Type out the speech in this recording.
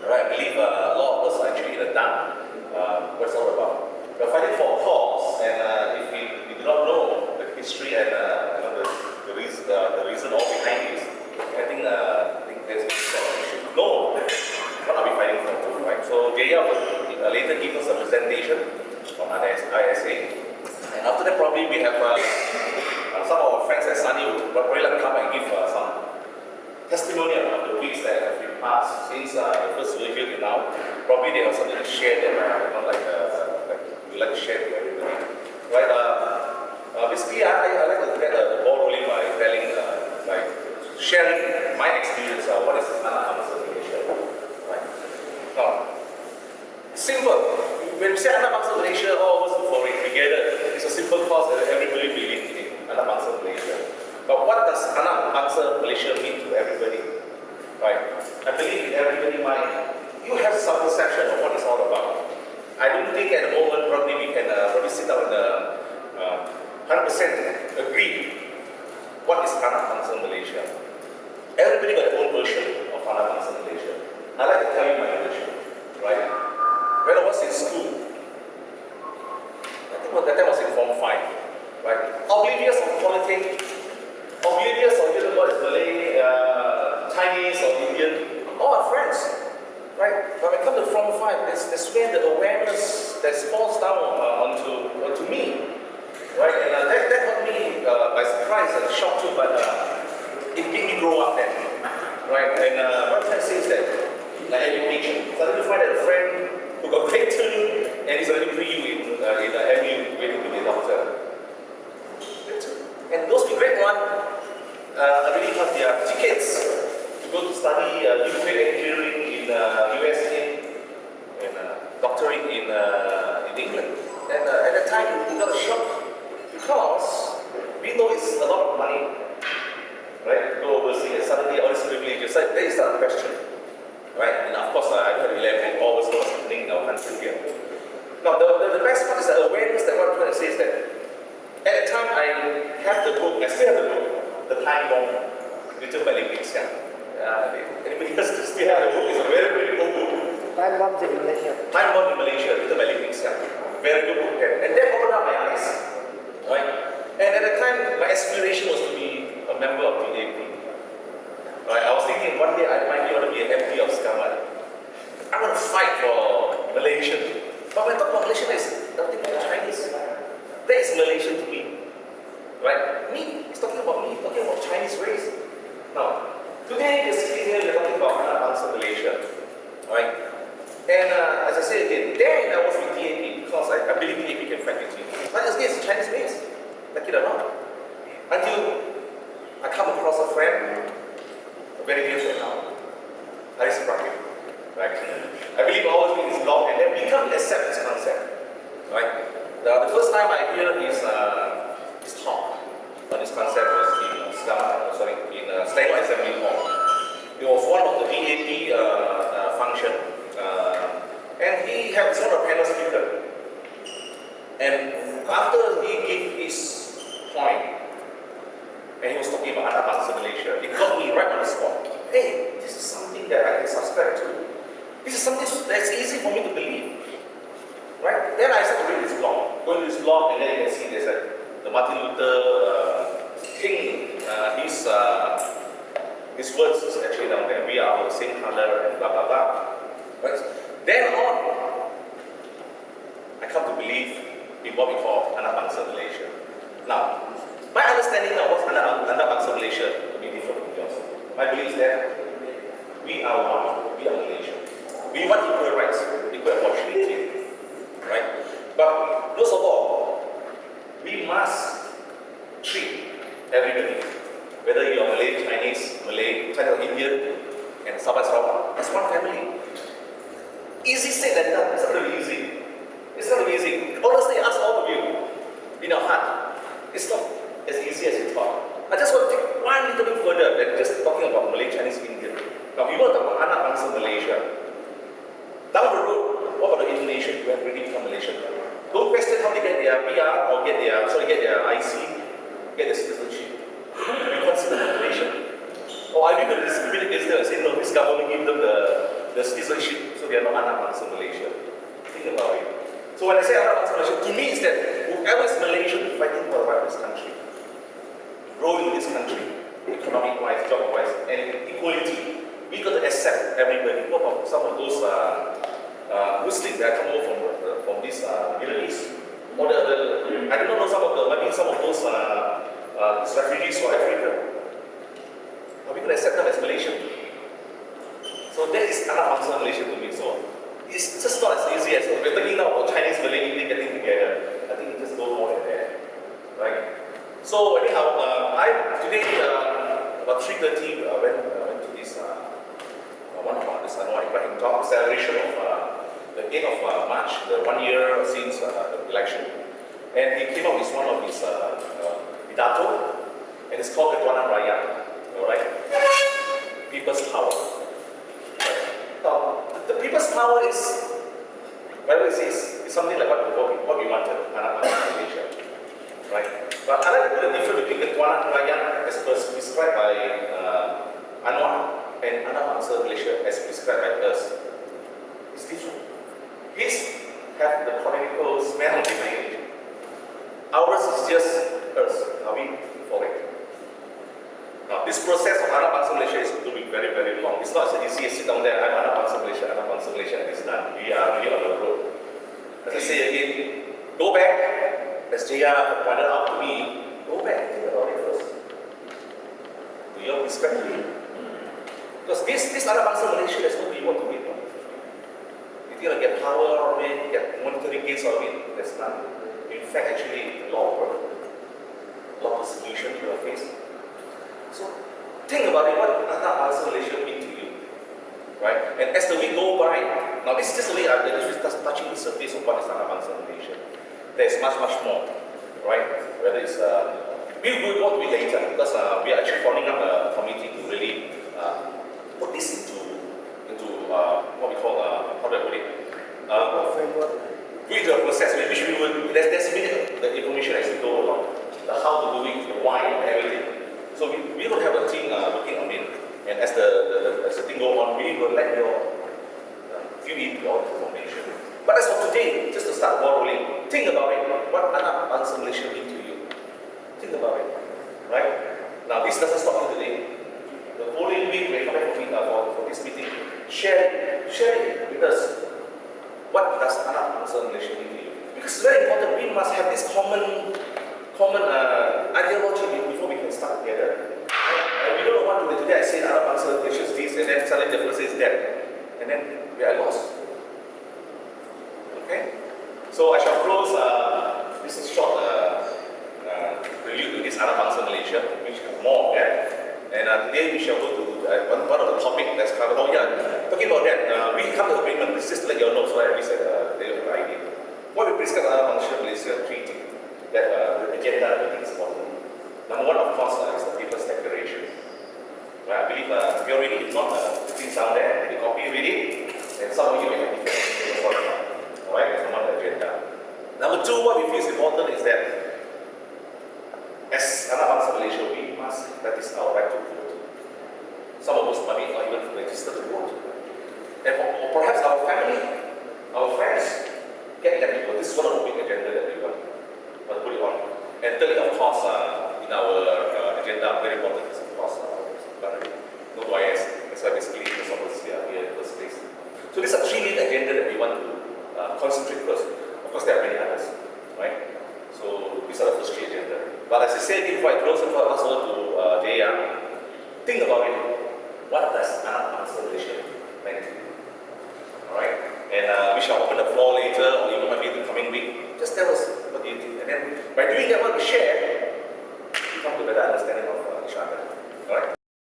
Alright, I believe a lot of us are actually in the dark. What it's all about. We're fighting for a cause, and if we do not know the history and the reason all behind this, I think there's we should know what are we fighting for too, right? So Jaya will later give us a presentation on ISA, and after that probably we have some of our friends at Sunny will probably come and give some testimonial of the weeks that have been passed since the first Vigil till now. Probably they have something to share that we like to share with everybody. Right? Basically, I like to get the ball rolling by telling, sharing my experience. What is Anak Bangsa Malaysia? Right? Now, simple. When we say Anak Bangsa Malaysia, all of us before we together, it's a simple cause that everybody believes in Anak Bangsa Malaysia. But what does Anak Bangsa Malaysia mean to everybody? Right? I believe in everybody's mind, you have some perception of what it's all about. I don't think at the moment probably we can probably sit down and 100% agree what is Anak Bangsa Malaysia. Everybody got their own version of Anak Bangsa Malaysia. I like to tell you my version. Right? When I was in school, I think that time was in Form 5. Right? Oblivious of politics, oblivious of what is Malay, Chinese or Indian, all our friends, right? But when I come to Form 5, that's where the awareness that falls down onto me, right? And that got me by surprise and shock too, but it made me grow up then, right? And what I'm trying to say is that, like education, suddenly you find that a friend who got grade 2 and he's already pre-U in the MU waiting to be a doctor. And those with grade 1 already have their tickets to go to study nuclear engineering in USA and doctorate in England. And at that time, we got a shock because we know it's a lot of money, right? Go overseas and suddenly all these privileges. So there is a question, right? And of course, I don't have to elaborate all what's happening in our country here. Now, the best part is the awareness that what I'm trying to say is that at the time I have the book, I still have the book, The Time Bomb, written by Lim Ping Siang. Anybody else still have the book? It's a very, very old book. Time Bomb in Malaysia. Time Bomb in Malaysia, written by Lim Ping Siang. Very good book. And that opened up my eyes. Right? And at the time, my aspiration was to be a member of the DAP. Right? I was thinking one day I might want to be an MP of Sekamat. I want to fight for Malaysian. But when I talk about Malaysian, there's nothing about Chinese. That is Malaysian to me. Right? Me, it's talking about me, talking about Chinese race. Now, today, we're talking about Anak Bangsa Malaysia. Right? And as I said again, then I was with DAP because I believe DAP can fight with me. But again, it's Chinese race, like it or not. Until I come across a friend, a very dear friend now, Haris Prakim. Right? I believe all of it is long, and then we come to accept this concept. Right? The first time I hear his talk on this concept was in Selangor Assembly Hall. It was one of the DAP function, and he had sort of panel speaker. And after he gave his point, and he was talking about Anak Bangsa Malaysia, it got me right on the spot. Hey, this is something that I can subscribe to. This is something that's easy for me to believe. Right? Then I started to read this blog. Go into this blog, and then you can see there's the Martin Luther King, his words is actually down there. We are of the same color and blah blah blah. Right? Then on, I come to believe in what we call Anak Bangsa Malaysia. Now, my understanding of what's Anak Bangsa Malaysia will be different from yours. My belief is that we are one, we are Malaysia. We want equal rights, equal opportunity. Right? But most of all, we must treat everybody, whether you are Malay, Chinese, or Indian, and Sabah Sarawak, as one family. Easy said than done. It's not really easy. It's not really easy. Honestly, ask all of you, in your heart, it's not as easy as you thought. I just want to take one little bit further than just talking about Malay, Chinese, Indian. Now, we want to talk about Anak Bangsa Malaysia. Down the road, what about the Indonesian who have already become Malaysian? Don't question how they get their PR or get their IC, get their citizenship. We consider them Malaysian. Or are we going to discriminate against them and say, no, this government give them the citizenship, so they are not Anak Bangsa Malaysia. Think about it. So when I say Anak Bangsa Malaysia, to me it's that whoever is Malaysian fighting for the right of this country, growing this country, economic-wise, job-wise, and equality, we got to accept everybody. What about some of those Muslims that come over from this Middle East? Or I don't know some of those refugees from Africa. Are we going to accept them as Malaysian? So that is Anak Bangsa Malaysia to me. So it's just not as easy as we're talking now about Chinese, Malay, Indian getting together. I think it just goes more than that, right? So anyhow, I today about 3:30 went to this one of this Anwar Ibrahim talk celebration of the 8th of March, the 1 year since the election, and he came up with one of his pidato, and it's called Ketuhanan Rakyat. All right, people's power. The people's power is, Bible says, is something like what we wanted, Anak Bangsa Malaysia, right? But I like to put a difference between Ketuhanan Rakyat as prescribed by Anwar and Anak Bangsa Malaysia as prescribed by us. It's different. His have the political smell behind it. Ours is just us. Are we for it? Now, this process of Anak Bangsa Malaysia is going to be very, very long. It's not as easy as sit down there, I'm Anak Bangsa Malaysia, and it's done. We are really on the road. As I say again, go back, as Jaya pointed out to me, go back, think about it first. Do you respect me? Because this Anak Bangsa Malaysia, there's no people to win. You're going to get power out of it, get monetary gains out of it, there's none. In fact, actually, a lot of work, a lot of solution you are facing. So, think about it, what Anak Bangsa Malaysia mean to you, right? And as the week go by, now this is just the way I'm just touching the surface of what is Anak Bangsa Malaysia. There's much, much more, right? Whether it's, we will go to it later, because we are actually forming up a committee to really put this into what we call, how do I put it? Framework. With the process, which we will, there's the information as we go along, the how to do it, the why, and everything. So we will have a team looking on it, and as the thing go on, we will let you fill in all the information. But as for today, just to start ball rolling, think about it. What Anak Bangsa Malaysia mean to you? Think about it, right? Now this doesn't stop you today. The following week, we come back for this meeting. Share it with us. What does Anak Bangsa Malaysia mean to you? Because it's very important. We must have this common ideology before we can start together. And we don't want to do today. I say Anak Bangsa Malaysia is this, and then suddenly the person is that, and then we are lost. Okay. So I shall close. This is short review to this Anak Bangsa Malaysia, which have more of that. And today we shall go to one of the topic that's covered. Oh yeah, talking about that, we come to agreement. This is just to let you all know, so we said they have an idea. What we prescribe Anak Bangsa Malaysia treaty, that the agenda I think is important. Number one, of course, is the People's Declaration. Well, I believe if you already, if not, the things down there, you copy, read it, and some of you may have different. Alright, that's not the agenda. Number two, what we feel is important is that as Anak Bangsa Malaysia, we must practice our right to vote. Some of us might not even register to vote. And or perhaps our family, our friends, get that people. This is one of the big agenda that we want to put it on. And thirdly, of course, in our agenda, very important is of course, no bias. That's why basically most of us are here in the first place. So these are three main agenda that we want to concentrate first. Of course, there are many others, right? So these are the first three agenda. But as I said before I close, before I pass over to Jaya, think about it. What does Anak Bangsa Malaysia mean to you? Alright? And we shall open the floor later, or even maybe the coming week,